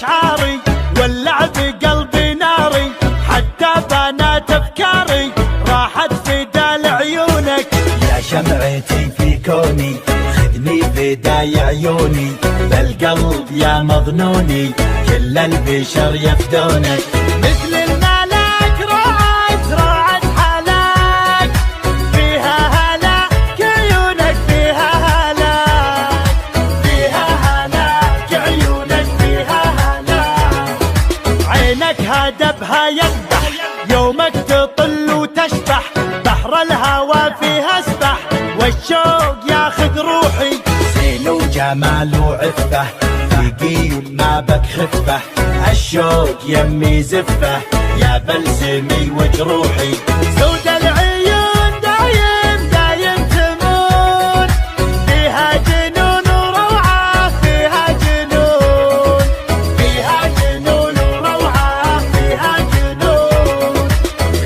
أشعاري واللعب قلبي ناري، حتى بنات أفكاري راحت فدا لعيونك. يا شمعتي في كوني خذني فداي عيوني، بالقلب يا مظنوني كل البشر يفدونك. مثل الملاك راعت حلاك، فيها هلاك عيونك فيها هلاك، فيها هلاك عيونك فيها هلاك. عينك هدبها يذبح يومك تطل وتشبح، بحر الهوى فيها اسبح والشوق ياخذ روحي. زين وجمال وعفة ثقيل ما بك خفة، الشوق يمي زفة يا بلسمي وجروحي. سود العيون دايم تمون، فيها جنون وروعة فيها جنون، فيها جنون وروعة فيها جنون.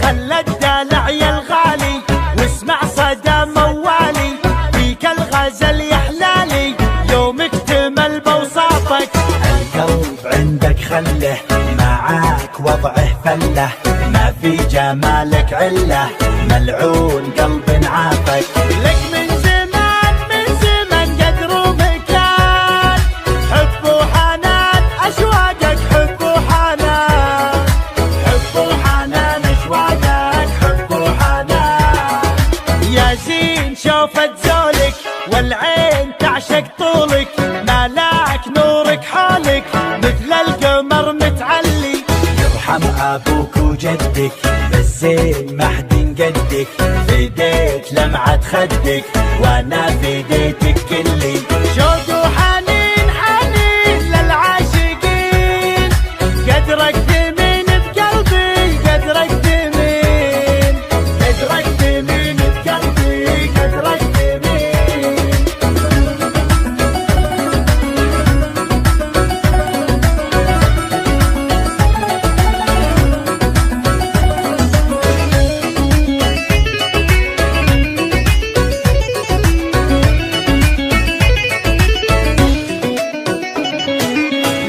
خلى الدلع يا الغالي واسمع صدى موالي، فيك الغزل يحلالي يوم اكتمل بوصافك. القلب عندك خله معاك وضعه فله، ما في جمالك عله ملعون قلب عافك. لك من زمان قدر ومكان، حب وحنان أشواقك حب وحنان، حب وحنان أشواقك حب وحنان. يا زين شوفت زولك والعين تعشق طولك، ملاك نورك حولك مثل القمر متعلي. يرحم ابوك وجدك بالزين ما حد قدك، فديت لمعة خدك وانا فديتك كلي. شوق وحنين للعاشقين، قدرك ثمين بقلبي قدرك ثمين، قدرك ثمين بقلبي قدرك ثمين.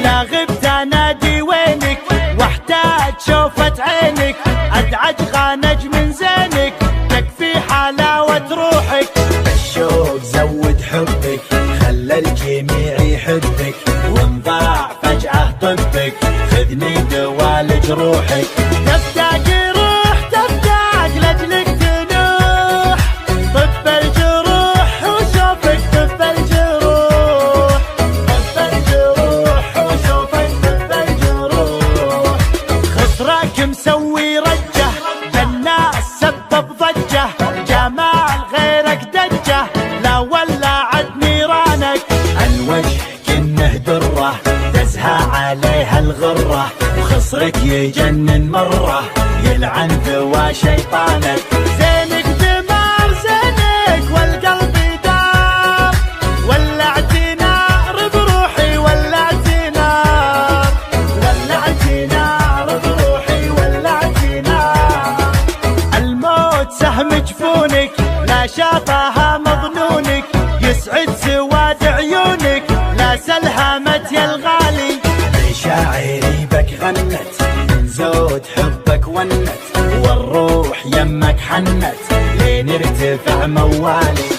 لا غبت انادي وينك واحتاج شوفة عينك، ادعج غانج من زينك تكفي حلاوة روحك. الشوق زود حبك خلى الجميع يحبك، وانضاع فجأة طبك خذني دوالج روحك. تفتاق روح تفتاق لاجلك تنوح، طب الجروح وشوفك طب الجروح، طب الجروح وشوفك طب الجروح. خسرك مسوي رجه بالناس سبب ضجه، جمال غيرك دجه لا ولعت نيرانك. الوجه كنه دره تزهى عليها الغره، وخصرك يجنن مره يلعن ذوى شيطانك. زينك دمار زينك والقلب دار، ولعت نار بروحي ولعت نار، ولعت نار بروحي ولعت نار. الموت سهم جفونك لا شافها مظنونك، يسعد سواد عيونك لا سلهمت يا الغالي. مشاعري بك غنت من زود حبك ونت، والروح يمك حنت لين ارتفع موالي.